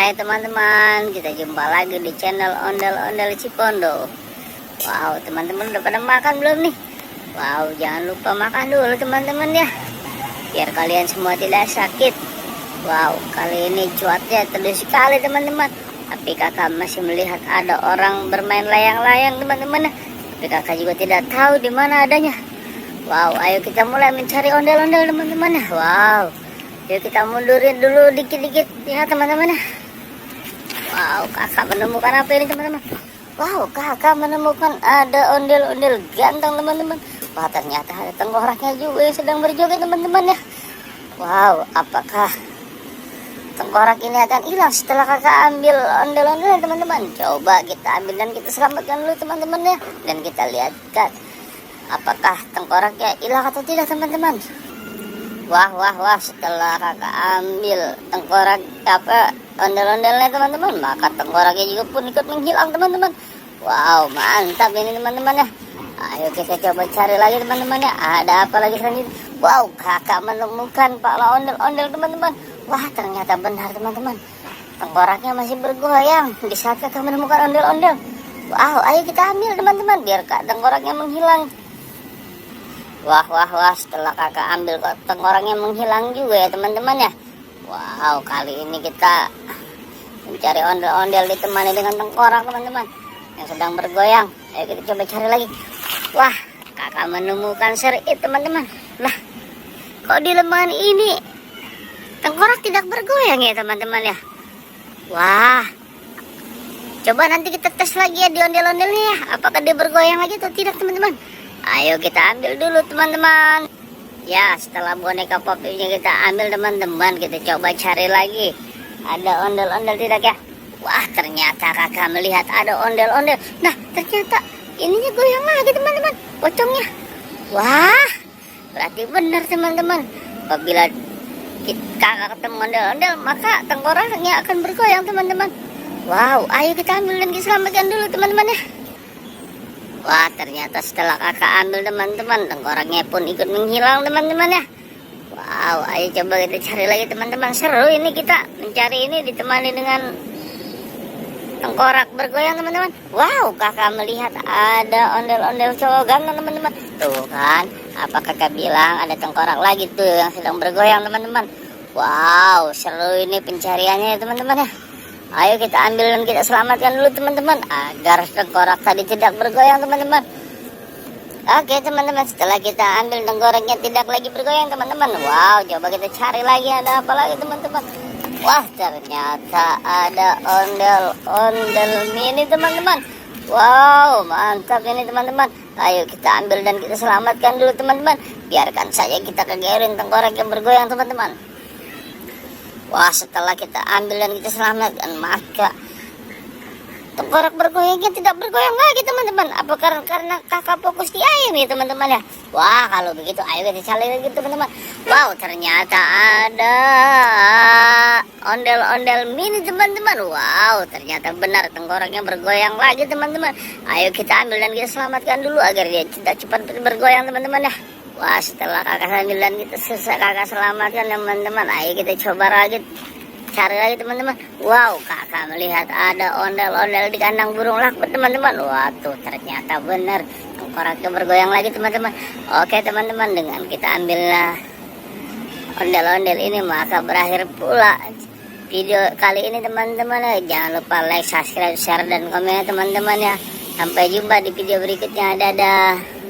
Hai teman-teman, kita jumpa lagi di channel Ondel-Ondel Cipondo. Wow, teman-teman udah pada makan belum nih? Wow, jangan lupa makan dulu teman-teman ya, biar kalian semua tidak sakit. Wow, kali ini cuacanya teduh sekali teman-teman. Tapi kakak masih melihat ada orang bermain layang-layang teman-teman. Tapi kakak juga tidak tahu di mana adanya. Wow, ayo kita mulai mencari ondel-ondel teman-teman. Wow, yuk kita mundurin dulu dikit-dikit ya teman-teman. Wow, kakak menemukan apa ini teman-teman? Wow, kakak menemukan ada ondel-ondel ganteng teman-teman. Wah, ternyata ada tengkoraknya juga yang sedang berjoget teman-teman ya. Wow, apakah tengkorak ini akan hilang setelah kakak ambil ondel-ondel teman-teman? Coba kita ambil dan kita selamatkan dulu teman-teman ya. Dan kita lihat apakah tengkoraknya hilang atau tidak teman-teman. Wah, setelah kakak ambil tengkorak ondel-ondelnya teman-teman, maka tengkoraknya juga pun ikut menghilang teman-teman. Wow, mantap ini teman-teman ya. Ayo kita coba cari lagi teman-teman ya, ada apa lagi selanjutnya. Wow, kakak menemukan pala ondel-ondel teman-teman. Wah, ternyata benar teman-teman, tengkoraknya masih bergoyang di saat kakak menemukan ondel-ondel. Wow, ayo kita ambil teman-teman biar tengkoraknya menghilang. Wah, setelah kakak ambil tengkoraknya menghilang juga ya teman-teman ya. Wow, kali ini kita mencari ondel-ondel ditemani dengan tengkorak teman-teman yang sedang bergoyang. Ayo kita coba cari lagi. Wah, kakak menemukan serit teman-teman. Lah, kok di lembaran ini tengkorak tidak bergoyang ya teman-teman ya. Wah, coba nanti kita tes lagi ya di ondel-ondelnya ya, apakah dia bergoyang lagi atau tidak teman-teman. Ayo kita ambil dulu teman-teman. Ya, setelah boneka popnya kita ambil teman-teman, kita coba cari lagi. Ada ondel-ondel tidak ya? Wah, ternyata kakak melihat ada ondel-ondel. Nah, ternyata ininya goyang lagi teman-teman, pocongnya. Wah, berarti benar teman-teman, apabila kakak ketemu ondel-ondel maka tengkoraknya akan bergoyang teman-teman. Wow, ayo kita ambil dan kita selamatkan dulu teman-teman ya. Wah, ternyata setelah kakak ambil teman-teman, tengkoraknya pun ikut menghilang teman-teman ya. Wow, ayo coba kita cari lagi teman-teman. Seru ini kita mencari ini ditemani dengan tengkorak bergoyang teman-teman. Wow, kakak melihat ada ondel-ondel cowok ganteng teman-teman. Tuh kan, apa kakak bilang ada tengkorak lagi tuh yang sedang bergoyang teman-teman. Wow, seru ini pencariannya ya teman-teman ya. Ayo kita ambil dan kita selamatkan dulu teman-teman, agar tengkorak tadi tidak bergoyang teman-teman. Oke teman-teman, setelah kita ambil tengkoraknya tidak lagi bergoyang teman-teman. Wow, coba kita cari lagi ada apa lagi teman-teman. Wah, ternyata ada ondel-ondel mini teman-teman. Wow, mantap ini teman-teman. Ayo kita ambil dan kita selamatkan dulu teman-teman. Biarkan saja kita kegerin tengkorak yang bergoyang teman-teman. Wah, setelah kita ambil dan kita selamatkan, maka tengkorak bergoyangnya tidak bergoyang lagi teman-teman. Apa karena kakak fokus di ayam ya teman-teman ya. Wah, kalau begitu ayo kita cari lagi teman-teman. Wow, ternyata ada ondel-ondel mini teman-teman. Wow, ternyata benar tengkoraknya bergoyang lagi teman-teman. Ayo kita ambil dan kita selamatkan dulu agar dia tidak cepat bergoyang teman-teman ya. Wah, setelah kakak ambil dan kita kakak selamatkan teman-teman, ayo kita coba lagi, cari lagi teman-teman. Wow, kakak melihat ada ondel-ondel di kandang burung lakbat teman-teman. Wah, tuh ternyata benar tengkoraknya bergoyang lagi teman-teman. Oke teman-teman, dengan kita ambillah ondel-ondel ini maka berakhir pula video kali ini teman-teman. Jangan lupa like, subscribe, share, dan komen ya teman-teman ya. Sampai jumpa di video berikutnya. Dadah.